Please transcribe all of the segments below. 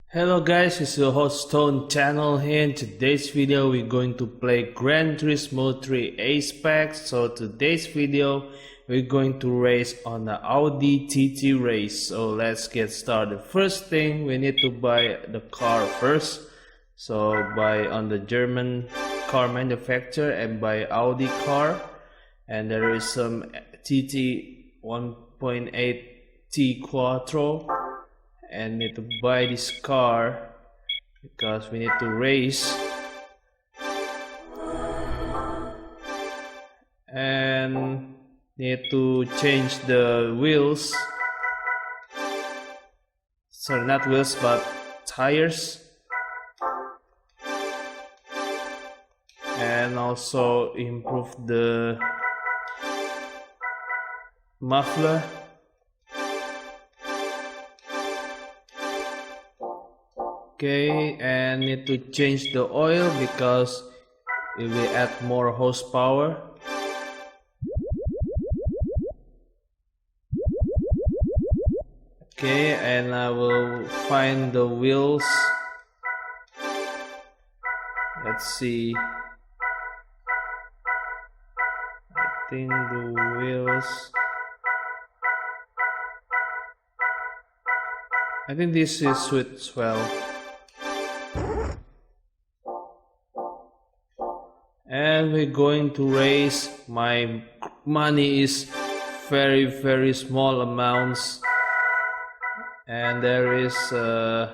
Hello guys, it's your host Stone channel here. In today's video we're going to play Gran Turismo 3 A-Spec. So today's video we're going to race on the Audi TT race. So let's get started. First thing, we need to buy the car first. So buy on the German car manufacturer and buy Audi car. And there is some TT 1.8 T Quatro. And need to buy this car because we need to race, and need to change the wheels, sorry, not wheels but tires, and also improve the muffler. Okay, and need to change the oil because it will add more horsepower. Okay, and I will find the wheels. Let's see. I think the wheels. I think this is sweet swell. And we're going to raise. My money is very small amounts, and there is a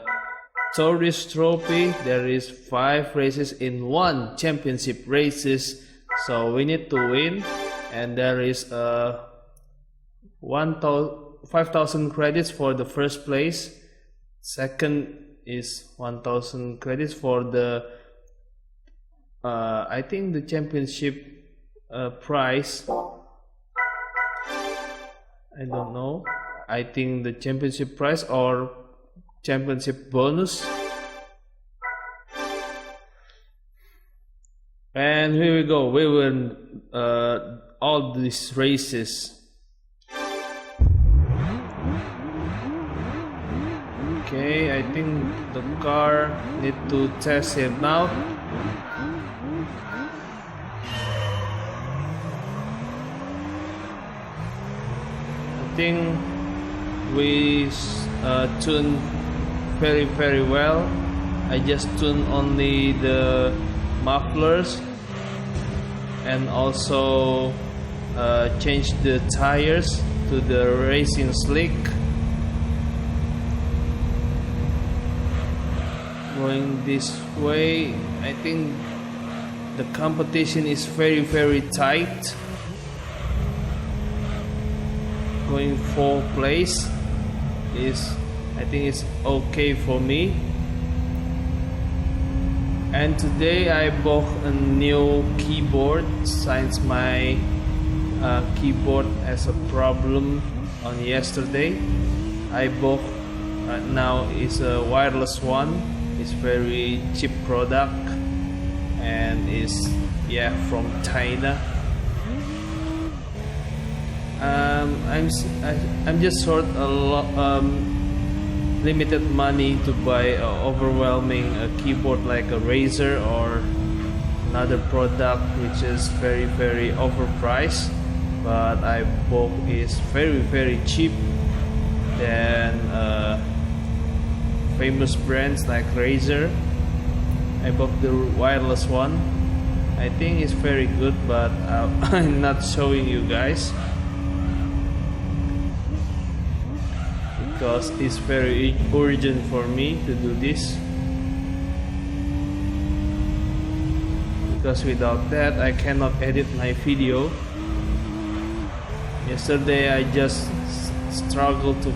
Tourist Trophy. There is 5 races in 1 championship races, so we need to win. And there is 5,000 credits for the first place. Second is 1,000 credits for the I think the championship prize. I don't know. I think the championship prize or championship bonus. And here we go. We win all these races. Okay, I think the car need to test it out. I think we tuned very well. I just tuned only the mufflers and also changed the tires to the racing slick. Going this way, I think the competition is very tight. Going 4th place is, I think it's okay for me. And today I bought a new keyboard since my keyboard has a problem on yesterday. I bought now is a wireless one. It's very cheap product and is from China. I'm just short a lot limited money to buy a overwhelming keyboard like a Razer or another product which is very overpriced, but I bought is very cheap than famous brands like Razer. I bought the wireless one. I think it's very good, but I'm not showing you guys because it's very urgent for me to do this, because without that I cannot edit my video. Yesterday I just struggled to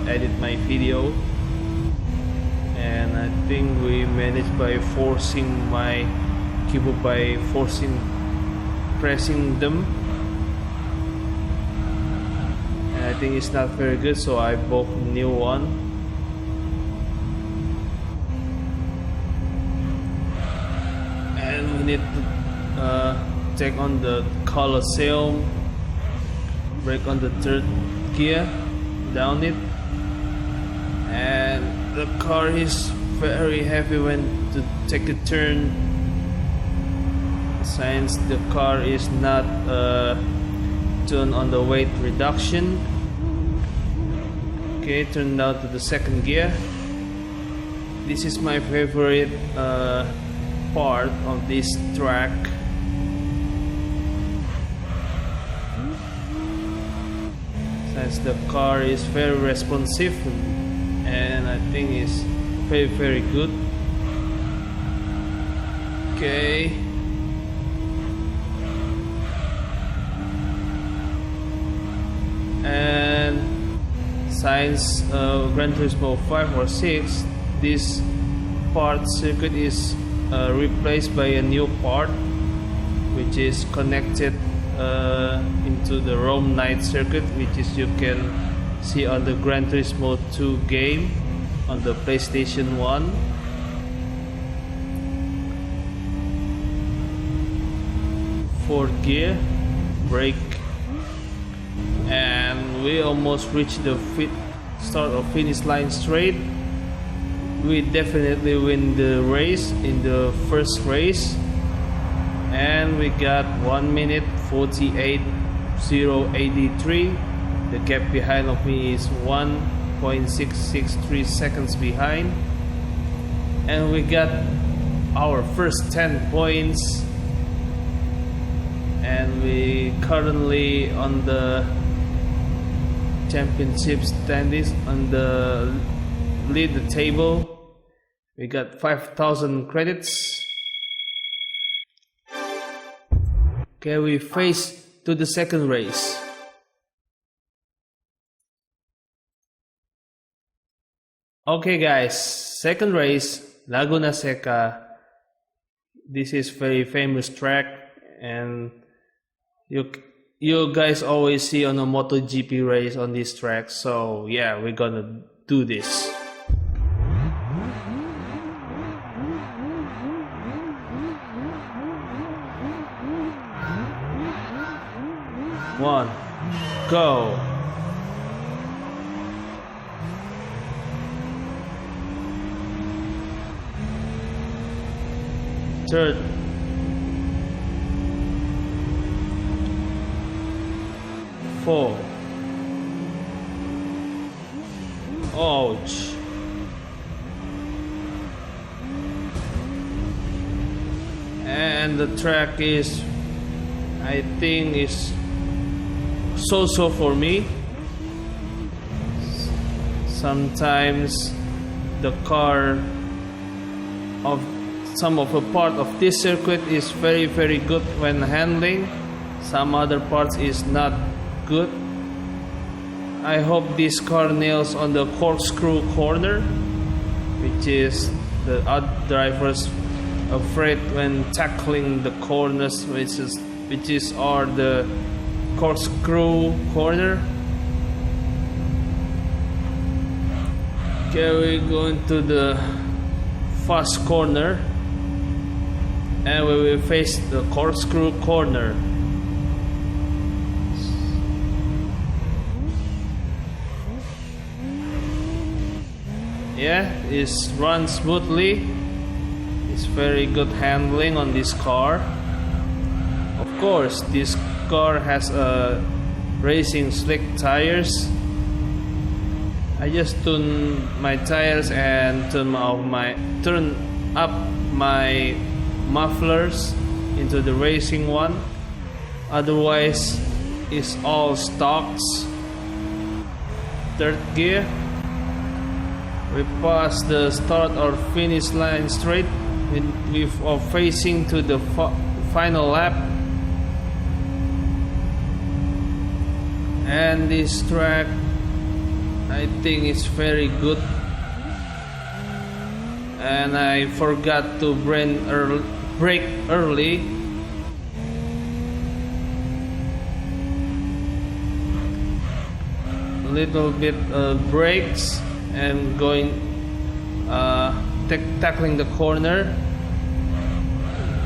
edit my video, and I think we managed by forcing my keyboard by pressing them, and I think it's not very good, so I bought a new one. And we need to take on the Colosseum, brake on the third gear, down it, and the car is very heavy when to take a turn, since the car is not tuned on the weight reduction. Okay, turn down to the second gear. This is my favorite part of this track. Since the car is very responsive and I think it's very good. Okay. And since Gran Turismo 5 or 6, this part circuit is replaced by a new part which is connected into the Rome Night circuit, which is you can see on the Gran Turismo 2 game on the PlayStation 1. Fourth gear, brake, and we almost reached the start of finish line straight. We definitely win the race in the first race, and we got 1 minute 48.083. The gap behind of me is 1.663 seconds behind, and we got our first 10 points, and we currently on the championship standings on the lead the table. We got 5,000 credits. Okay, we face to the second race. Okay guys, second race, Laguna Seca. This is very famous track, and you guys always see on a MotoGP race on this track. So yeah, we're gonna do this. One, go. Third. Four. Ouch. And the track is, I think, is so for me. Sometimes the car of some of a part of this circuit is very good when handling. Some other parts is not good. I hope this car nails on the corkscrew corner, which is the other drivers afraid when tackling the corners, which are the corkscrew corner. Okay, we're going to the fast corner, and we will face the corkscrew corner. Yeah, it runs smoothly. It's very good handling on this car. Of course, this car has racing slick tires. I just tune my tires and turn up my mufflers into the racing one. Otherwise, it's all stocks. Third gear. We pass the start or finish line straight. We are facing to the final lap. And this track, I think it's very good. And I forgot to brake early. A little bit brakes and going tackling the corner,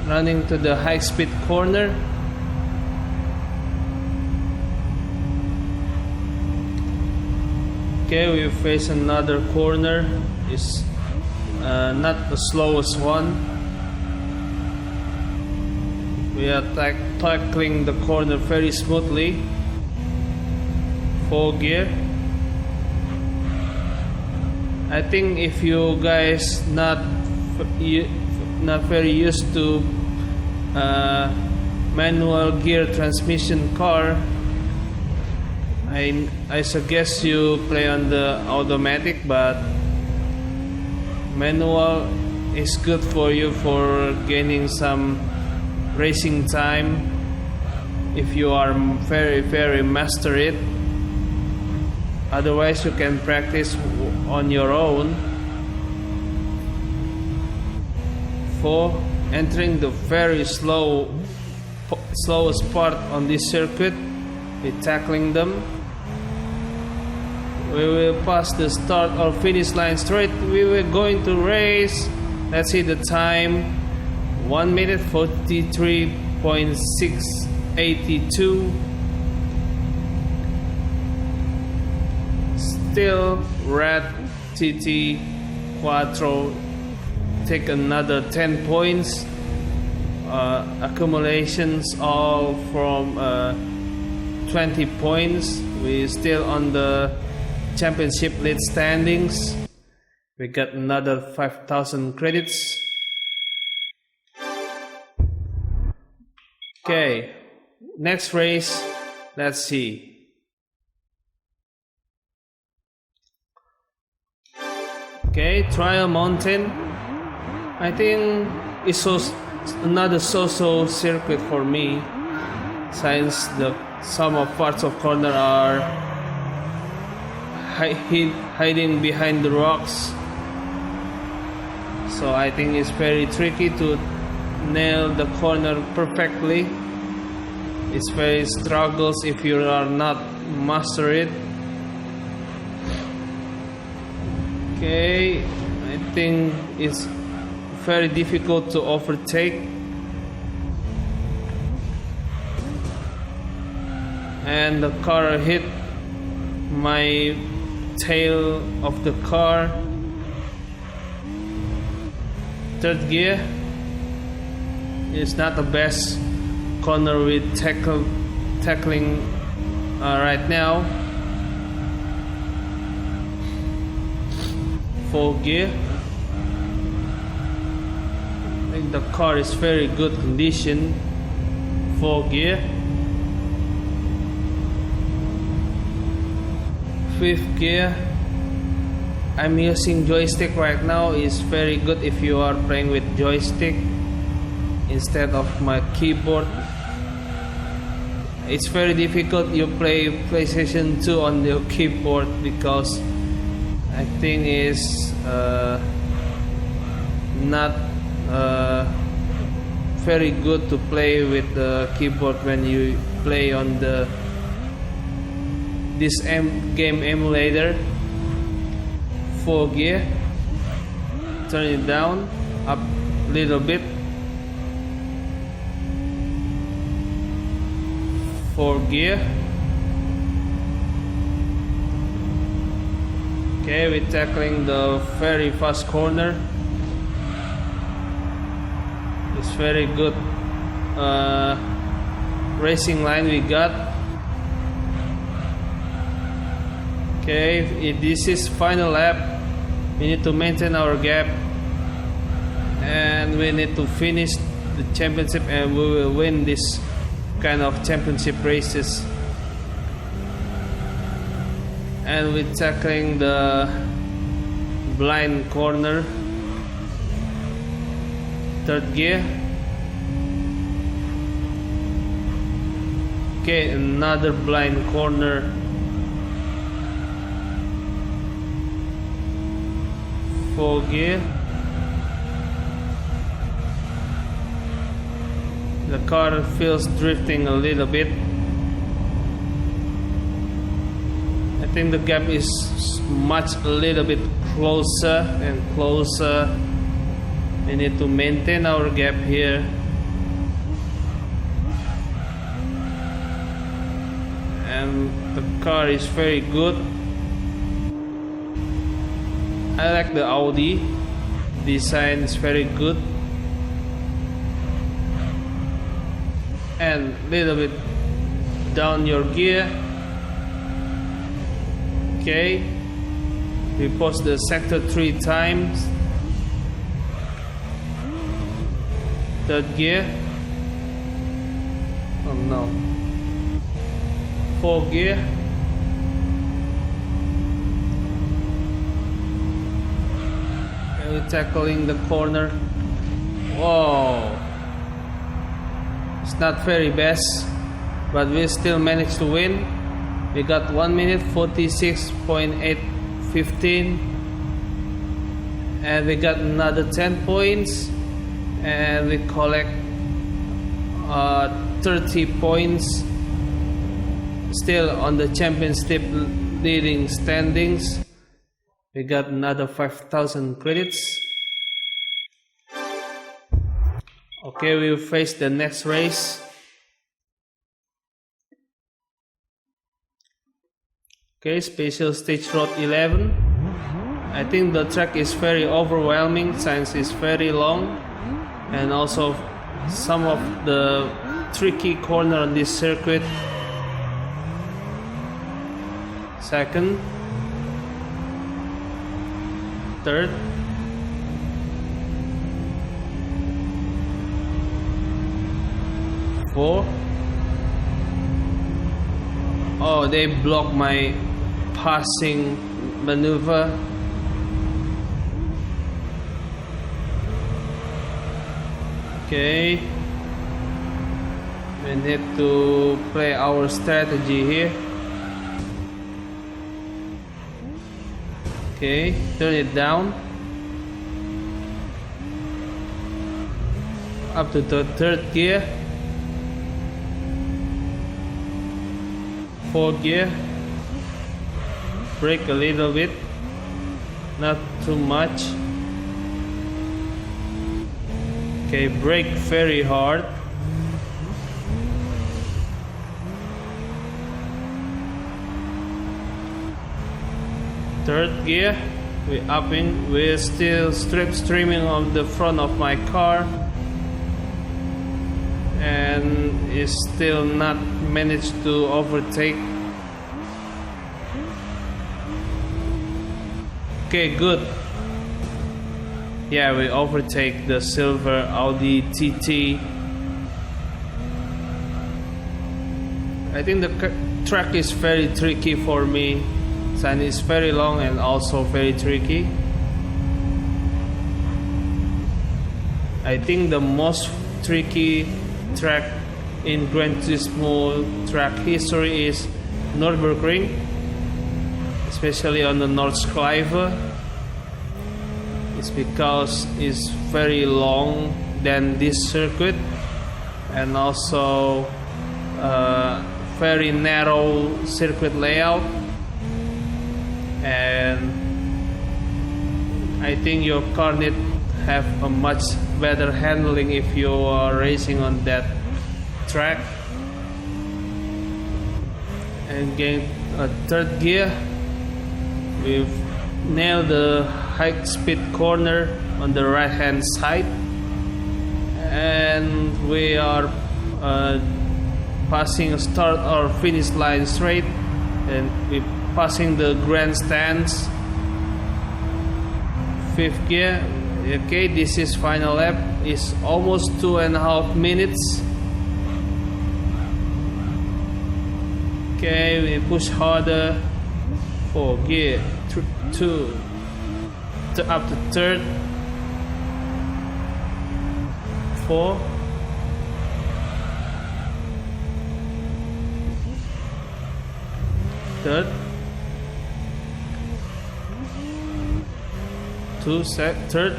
running to the high speed corner. Okay, we face another corner. It's not the slowest one. We are tackling the corner very smoothly. 4 gear. I think if you guys not very used to manual gear transmission car, I suggest you play on the automatic, but manual is good for you for gaining some racing time if you are very master it. Otherwise you can practice on your own. For entering the very slowest part on this circuit, we're tackling them. We will pass the start or finish line straight. We were going to race. Let's see the time. 1 minute 43.682. Still red TT Quatro take another 10 points. Accumulations all from 20 points. We still on the championship lead standings. We got another 5,000 credits. Okay, next race, let's see. Okay, Trial Mountain. I think it's another so-so circuit for me, since some of parts of corner are hiding behind the rocks. So I think it's very tricky to nail the corner perfectly. It's very struggles if you are not master it. Okay, I think it's very difficult to overtake, and the car hit my tail of the car. Third gear is not the best corner with tackling right now. 4 gear. I think the car is very good condition. 4 gear. 5th gear. I'm using joystick right now. Is very good if you are playing with joystick instead of my keyboard. It's very difficult you play PlayStation 2 on your keyboard, because I think it's not very good to play with the keyboard when you play on this game emulator. 4 gear. Turn it down, up a little bit. 4 gear. Okay, we're tackling the very fast corner. It's very good racing line we got. Okay, this is final lap. We need to maintain our gap, and we need to finish the championship, and we will win this kind of championship races. And we're tackling the blind corner. 3rd gear. Okay, another blind corner. 4 gear. The car feels drifting a little bit. I think the gap is a little bit closer and closer. We need to maintain our gap here. And the car is very good. I like the Audi design, is very good, and little bit down your gear. Okay, we pause the sector 3 times. Third gear. Oh no. 4th gear. And we're tackling the corner. Whoa. It's not very best, but we still managed to win. We got 1 minute 46.815, and we got another 10 points, and we collect 30 points, still on the championship leading standings. We got another 5,000 credits. Okay, we'll face the next race. Okay, special stage road 11. I think the track is very overwhelming since it's very long, and also some of the tricky corner on this circuit. Second, third, fourth. Oh, they blocked my passing maneuver. Okay, we need to play our strategy here. Okay, turn it down up to the 3rd gear, 4th gear, brake a little bit, not too much. Okay, brake very hard. Third gear, we're upping. We're still strip streaming on the front of my car, and is still not managed to overtake. Okay, good. Yeah, we overtake the silver Audi TT. I think the track is very tricky for me, and it's very long and also very tricky. I think the most tricky track in Gran Turismo track history is Nürburgring, especially on the Nordschleife. It's because it's very long than this circuit, and also very narrow circuit layout, and I think your car need have a much better handling if you are racing on that track. And gain a 3rd gear, we've nailed the high speed corner on the right hand side, and we are passing start or finish line straight, and we're passing the grandstands. 5th gear. Okay, this is final lap. It's almost 2.5 minutes. Okay, we push harder. 4th gear, 2 up to 3rd, 4, 3rd, 2 3rd,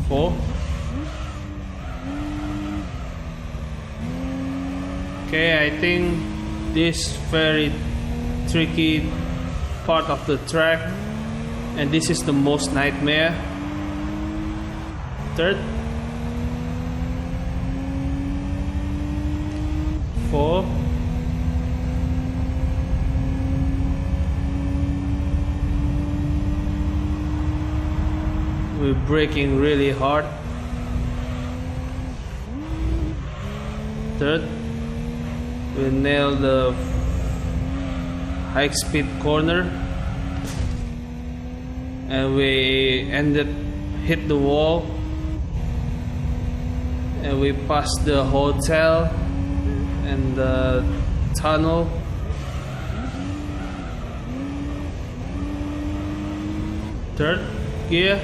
4. Okay, I think this very tricky part of the track, and this is the most nightmare. 3rd, 4, we're braking really hard. Third, we nailed the high speed corner, and we hit the wall, and we passed the hotel and the tunnel. Third gear.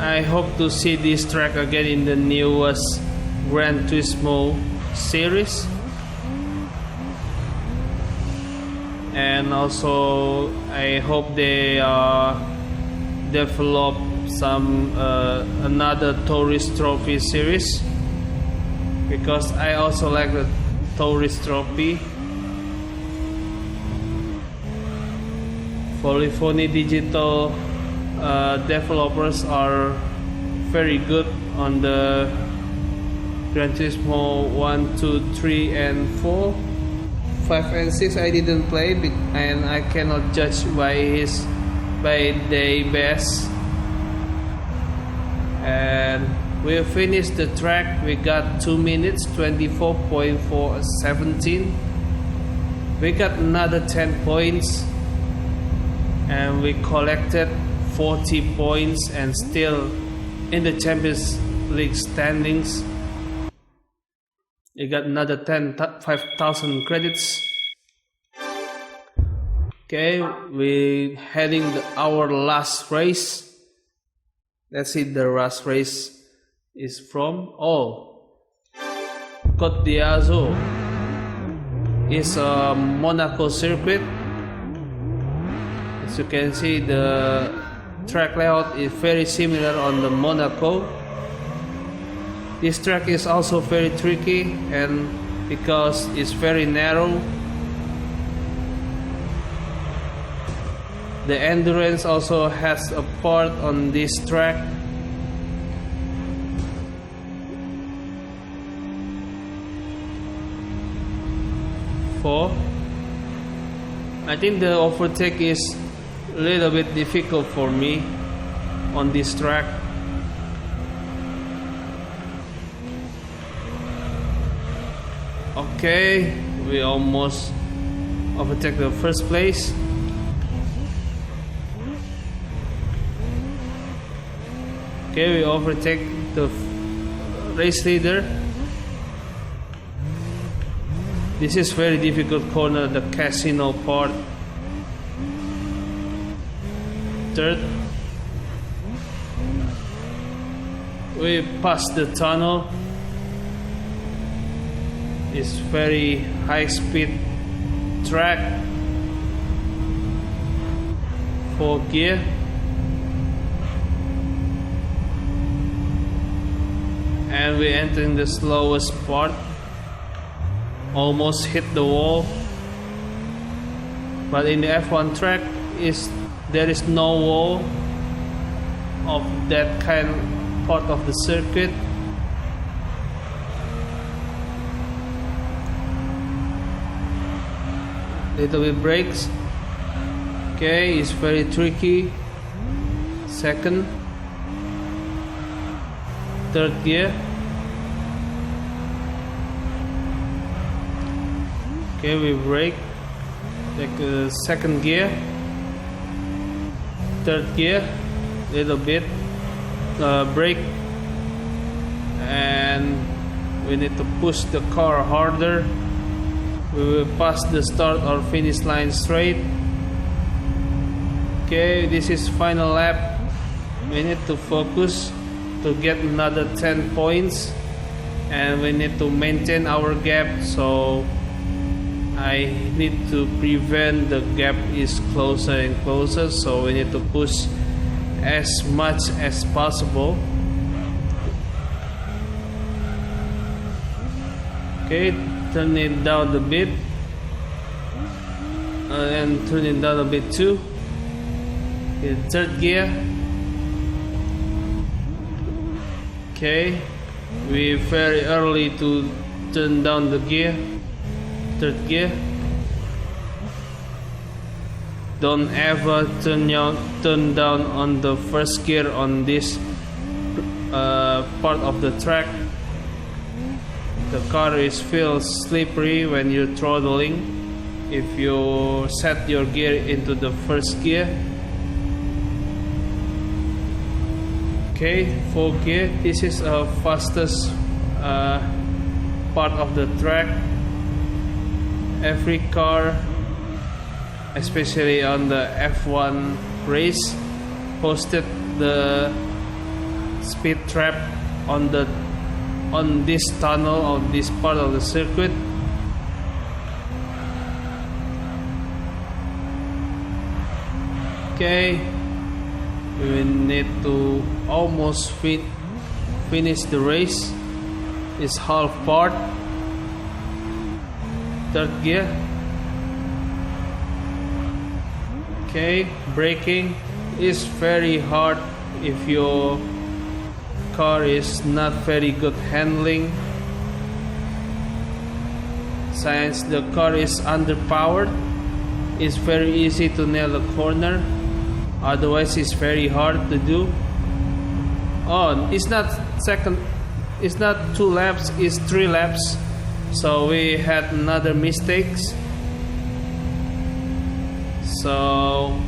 I hope to see this track again in the newest Gran Turismo series, and also I hope they develop some another Tourist Trophy series, because I also like the Tourist Trophy. Polyphony Digital developers are very good on the Gran Turismo 1, 2, 3 and 4. 5 and 6 I didn't play, and I cannot judge by their best. And we finished the track. We got 2 minutes 24.417. We got another 10 points, and we collected 40 points and still in the Champions League standings. We got another 5,000 credits. Okay, we heading our last race. Let's see, the last race is from Cote d'Azur. It's a Monaco circuit. As you can see, the track layout is very similar on the Monaco. This track is also very tricky, and because it's very narrow, the endurance also has a part on this track. I think the overtake is a little bit difficult for me on this track. Okay, we almost overtake the first place. Okay, we overtake the race leader. This is very difficult corner, the casino part. Third, we passed the tunnel. It's very high speed track. 4 gear. And we entering the slowest part. Almost hit the wall. But in the F1 track there is no wall of that kind part of the circuit. Little bit brakes. Okay, it's very tricky. Second, third gear. Okay, we brake. Take the second gear. Third gear. Little bit brake, and we need to push the car harder. We will pass the start or finish line straight. Okay, this is final lap. We need to focus to get another 10 points, and we need to maintain our gap, so I need to prevent the gap is closer and closer, so we need to push as much as possible. Okay, turn it down a bit, and turn it down a bit too. Okay, third gear. Okay, we very early to turn down the gear. Third gear. don't ever turn down on the first gear on this part of the track. The car feels slippery when you're throttling. If you set your gear into the first gear. Okay, 4 gear. This is a fastest part of the track. Every car, especially on the F1 race, posted the speed trap on this tunnel, on this part of the circuit. Okay, we need to almost finish the race. It's half part. 3rd gear. Okay, braking is very hard if your car is not very good handling. Since the car is underpowered, it's very easy to nail a corner. Otherwise, it's very hard to do. Oh, it's not 2 laps, it's 3 laps. So we had another mistakes. So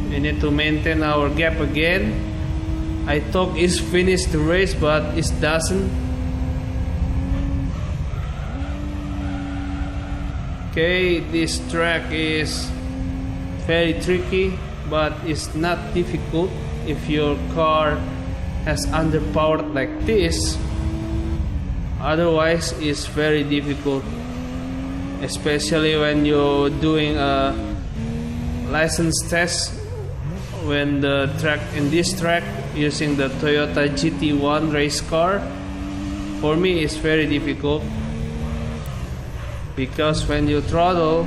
we need to maintain our gap again. I thought it's finished the race, but it doesn't. Okay, this track is very tricky, but it's not difficult if your car has underpowered like this. Otherwise, it's very difficult, especially when you're doing a license test. When the track in this track using the Toyota GT1 race car, for me it's very difficult because when you throttle,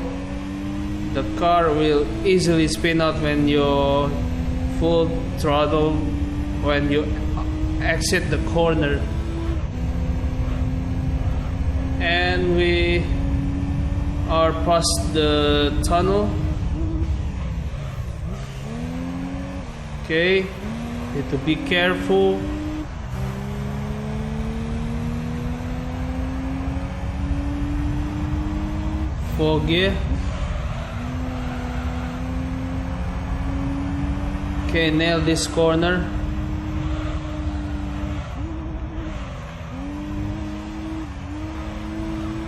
the car will easily spin out when you full throttle when you exit the corner. And we are past the tunnel. Okay, need to be careful. Fourth gear. Okay, nail this corner.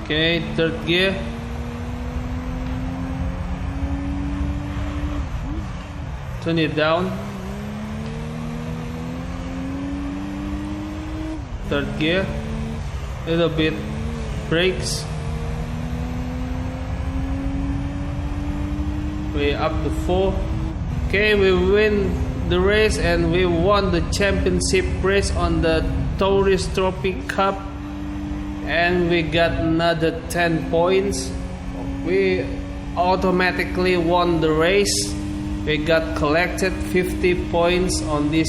Okay, 3rd gear. Turn it down. 3rd gear. Little bit brakes. We're up to 4. Okay, we win the race and we won the championship race on the Tourist Trophy Cup. And we got another 10 points. We automatically won the race. We got collected 50 points on this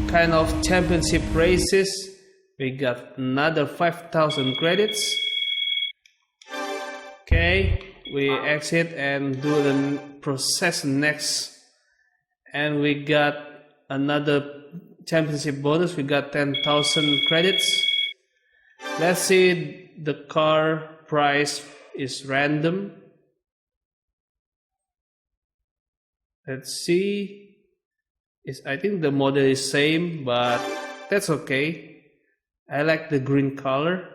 kind of championship races. We got another 5,000 credits. Okay, we exit and do the process next. And we got another championship bonus. We got 10,000 credits. Let's see, the car price is random. Let's see. I think the model is same, but that's okay. I like the green color.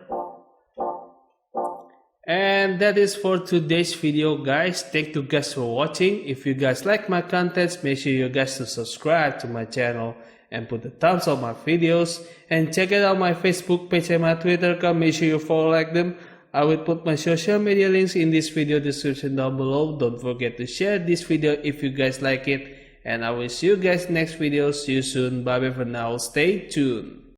And that is for today's video, guys. Thank you guys for watching. If you guys like my contents, make sure you guys to subscribe to my channel and put the thumbs up my videos, and check it out my Facebook page and my Twitter account. Make sure you follow, like them. I will put my social media links in this video description down below. Don't forget to share this video if you guys like it, and I will see you guys next video. See you soon. Bye bye for now. Stay tuned.